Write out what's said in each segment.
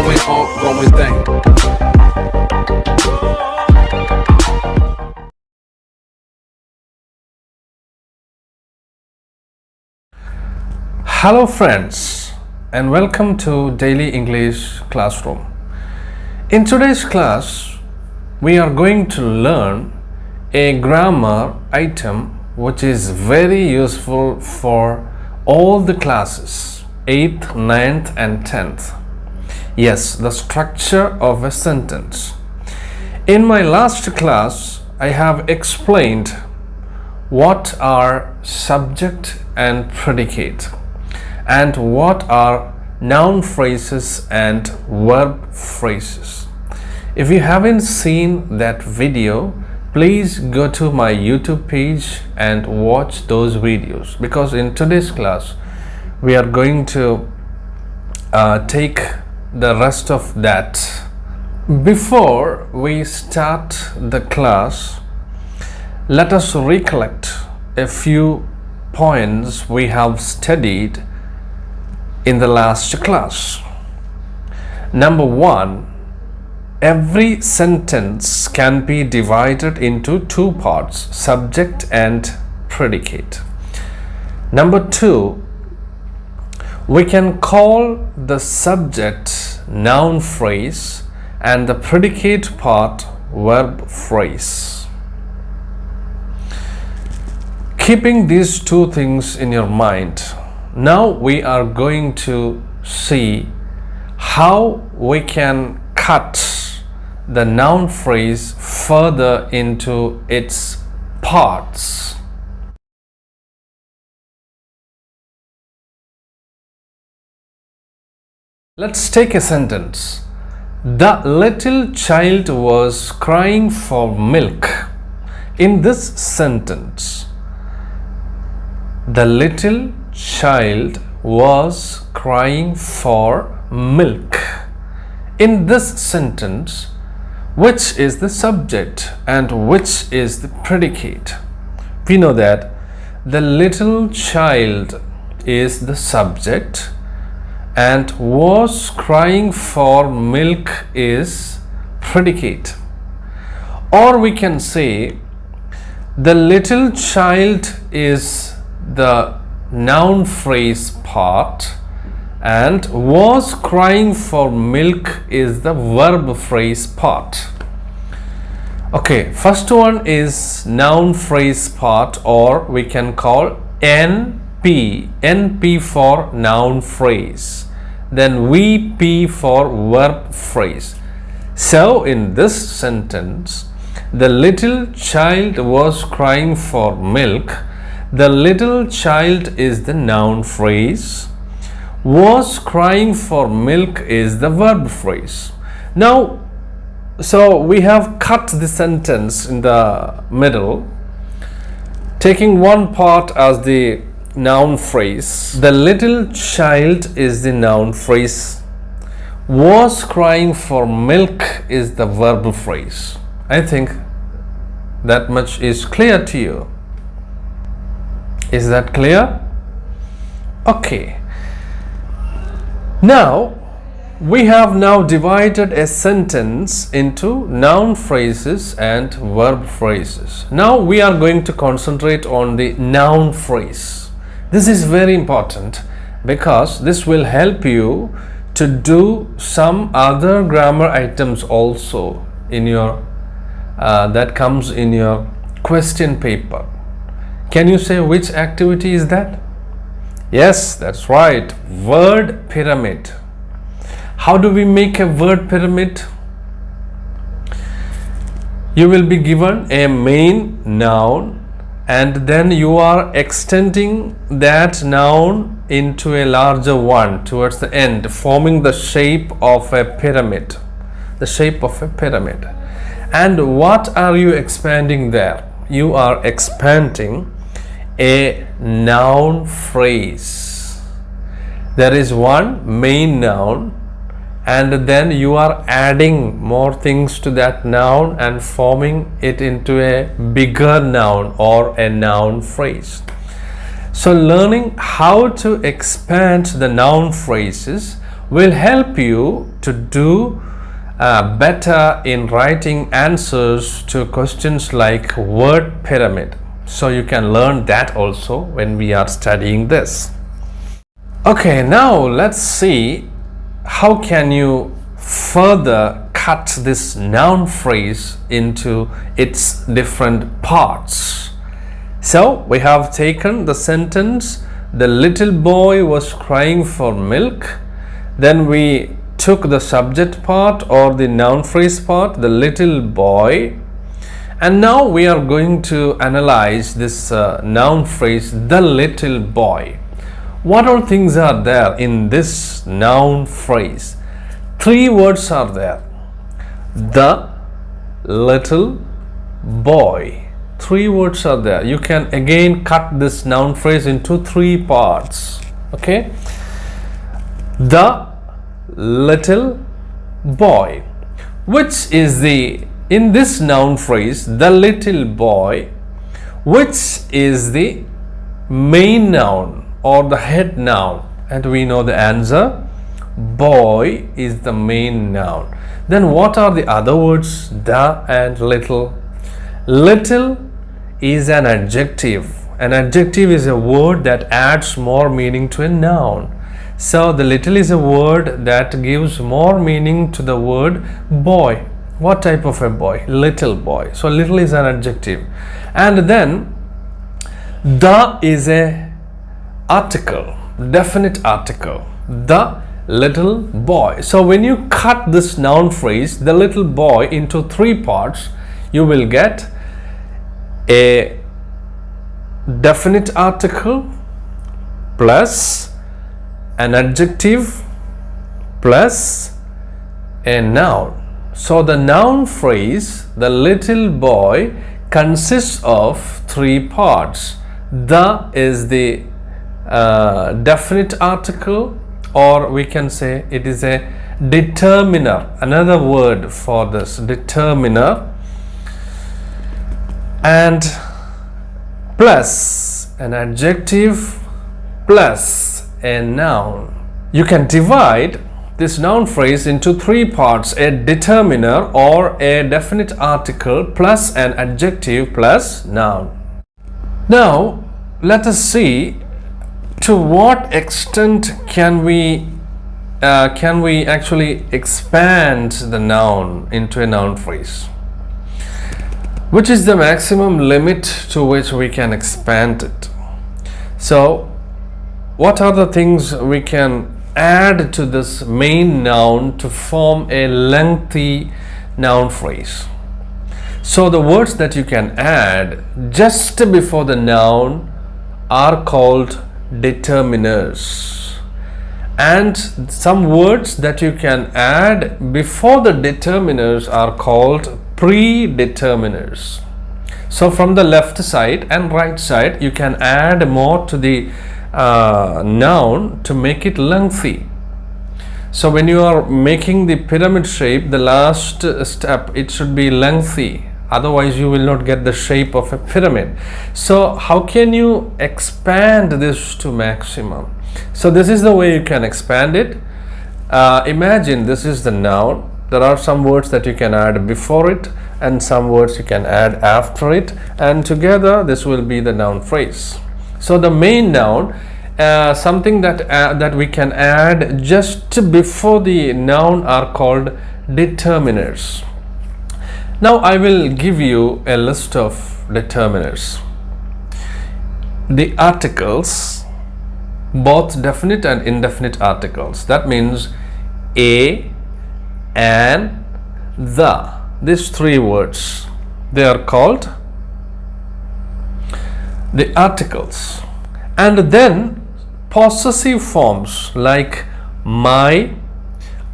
ongoing thing. Hello friends, and welcome to Daily English Classroom. In today's class, we are going to learn a grammar item which is very useful for all the classes, 8th, 9th and 10th. Yes, the structure of a sentence. In my last class, I have explained what are subject and predicate, and what are noun phrases and verb phrases. If you haven't seen that video, please go to my YouTube page and watch those videos, because in today's class we are going to take the rest of that. Before we start the class, let us recollect a few points we have studied in the last class. Number 1, every sentence can be divided into two parts, subject and predicate. Number 2, we can call the subject noun phrase and the predicate part verb phrase. Keeping these two things in your mind, now we are going to see how we can cut the noun phrase further into its parts. Let's take a sentence. The little child was crying for milk. In this sentence, the little child was crying for milk. In this sentence, which is the subject and which is the predicate? We know that the little child is the subject and was crying for milk is predicate. Or we can say the little child is the noun phrase part and was crying for milk is the verb phrase part. Okay, first one is noun phrase part, or we can call NP for noun phrase, then VP for verb phrase. So in this sentence, the little child was crying for milk. The little child is the noun phrase. Was crying for milk is the verb phrase. Now, so we have cut the sentence in the middle, taking one part as the noun phrase. The little child is the noun phrase. Was crying for milk is the verb phrase. I think that much is clear to you. Is that clear? Okay. Now, we have now divided a sentence into noun phrases and verb phrases. Now we are going to concentrate on the noun phrase. This is very important because this will help you to do some other grammar items also in your that comes in your question paper. Can you say which activity is that? Yes, that's right. Word pyramid. How do we make a word pyramid? You will be given a main noun and then you are extending that noun into a larger one towards the end, forming the shape of a pyramid. The shape of a pyramid. And what are you expanding there? You are expanding a noun phrase. There is one main noun and then you are adding more things to that noun and forming it into a bigger noun or a noun phrase. So learning how to expand the noun phrases will help you to do better in writing answers to questions like word pyramid. So you can learn that also when we are studying this. Okay, now let's see how can you further cut this noun phrase into its different parts. So we have taken the sentence, the little boy was crying for milk. Then we took the subject part or the noun phrase part, the little boy. And now we are going to analyze this noun phrase, the little boy. What all things are there in this noun phrase? 3 words are there. The little boy. 3 words are there. You can again cut this noun phrase into 3 parts. Okay? The little boy. Which is the, in this noun phrase, the little boy, which is the main noun or the head noun? And we know the answer. Boy is the main noun. Then what are the other words? The and little. Little is an adjective. An adjective is a word that adds more meaning to a noun. So the little is a word that gives more meaning to the word boy. What type of a boy? Little boy. So little is an adjective. And then the is a article, definite article. The little boy. So when you cut this noun phrase, the little boy, into 3 parts, you will get a definite article plus an adjective plus a noun. So the noun phrase, the little boy, consists of 3 parts. The is the definite article, or we can say it is a determiner, another word for this, determiner, and plus an adjective plus a noun. You can divide this noun phrase into 3 parts: a determiner or a definite article plus an adjective plus noun. Now let us see to what extent can we actually expand the noun into a noun phrase. Which is the maximum limit to which we can expand it? So what are the things we can add to this main noun to form a lengthy noun phrase? So the words that you can add just before the noun are called determiners, and some words that you can add before the determiners are called predeterminers. So from the left side and right side, you can add more to the noun to make it lengthy. So when you are making the pyramid shape, the last step, it should be lengthy. Otherwise you will not get the shape of a pyramid. So how can you expand this to maximum? So this is the way you can expand it. Imagine this is the noun. There are some words that you can add before it and some words you can add after it, and together this will be the noun phrase. So the main noun, something that we can add just before the noun, are called determiners. Now I will give you a list of determiners. The articles, both definite and indefinite articles, that means a, an, the, these 3 words, they are called the articles. And then possessive forms like my,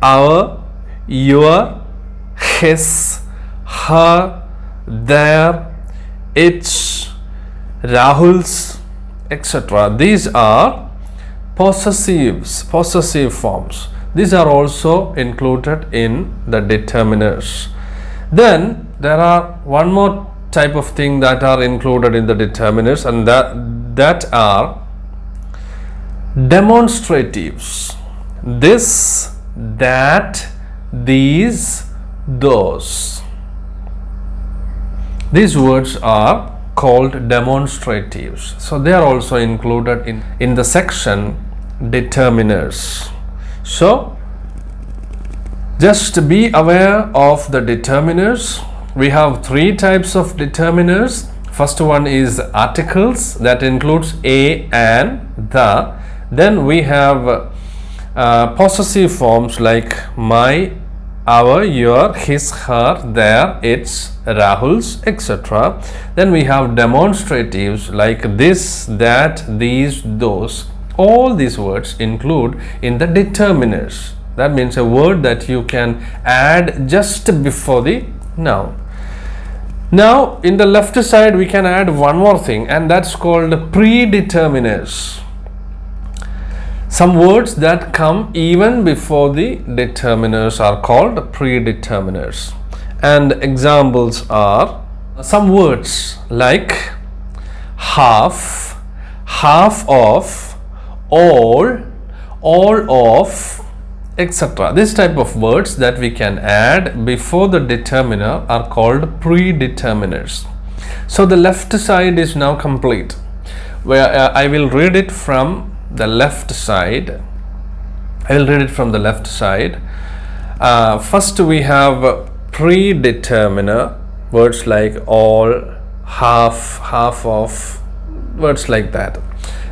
our, your, his, her, their, its, Rahul's, etc. These are possessive forms. These are also included in the determiners. Then there are one more type of thing that are included in the determiners, and that are demonstratives. this, that, these, those. These words are called demonstratives. So they are also included in the section determiners. So just be aware of the determiners. We have three types of determiners. First one is articles, that includes a, and, the. Then we have possessive forms like my, our, your, his, her, their, its, Rahul's, etc. Then we have demonstratives like this, that, these, those. All these words include in the determiners. That means a word that you can add just before the noun. Now in the left side we can add one more thing, and that's called predeterminers. Some words that come even before the determiners are called predeterminers. And examples are some words like half, half of, all of, etc. This type of words that we can add before the determiner are called predeterminers. So the left side is now complete, where I will read it from the left side. First we have predeterminer, words like all, half, half of, words like that.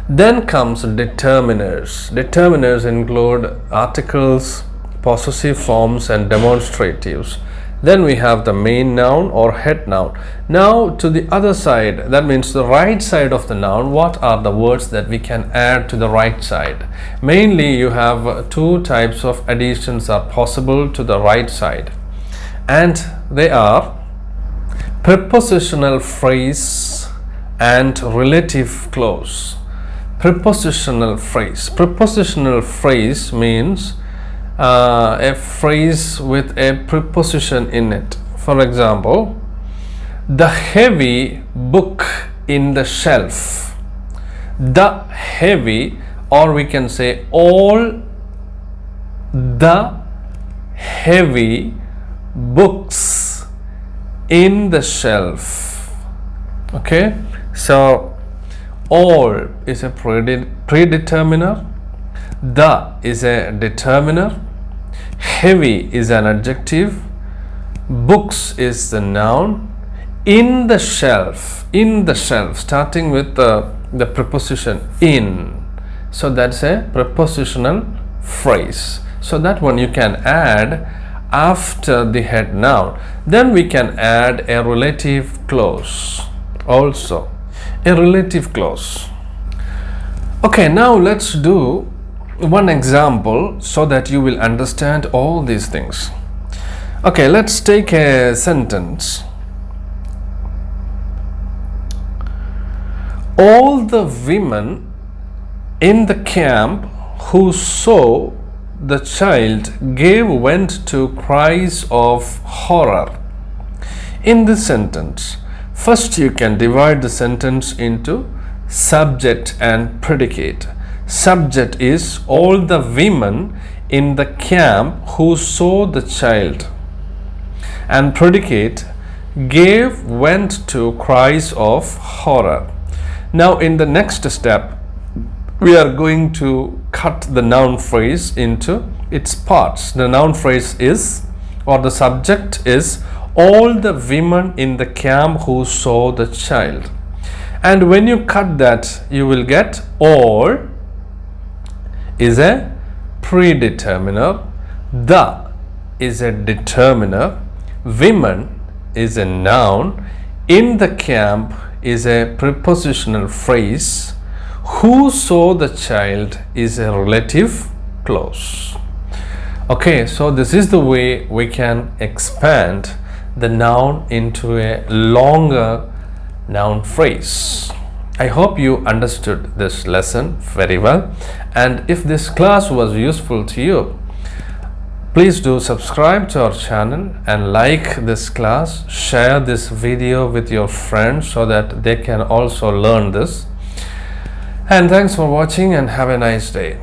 Then comes determiners. Determiners include articles, possessive forms, and demonstratives. Then we have the main noun or head noun. Now to the other side, that means the right side of the noun, what are the words that we can add to the right side? Mainly you have two types of additions are possible to the right side, and they are prepositional phrase and relative clause. Prepositional phrase. Prepositional phrase means a phrase with a preposition in it. For example, the heavy book in the shelf. The heavy, or we can say all the heavy books in the shelf. Okay, so all is a predeterminer, the is a determiner, heavy is an adjective, books is the noun, in the shelf, starting with the preposition in. So that's a prepositional phrase. So that one you can add after the head noun. Then we can add a relative clause also. A relative clause. Okay, now let's do one example so that you will understand all these things. Okay, let's take a sentence. All the women in the camp who saw the child gave vent to cries of horror. In this sentence, first you can divide the sentence into subject and predicate. Subject is all the women in the camp who saw the child, and predicate gave vent to cries of horror. Now in the next step we are going to cut the noun phrase into its parts. The noun phrase is, or the subject is, all the women in the camp who saw the child. And when you cut that, you will get all is a predeterminer, the is a determiner, women is a noun, in the camp is a prepositional phrase, who saw the child is a relative clause. Okay, so this is the way we can expand the noun into a longer noun phrase. I hope you understood this lesson very well, and if this class was useful to you, please do subscribe to our channel and like this class. Share this video with your friends so that they can also learn this. And thanks for watching and have a nice day.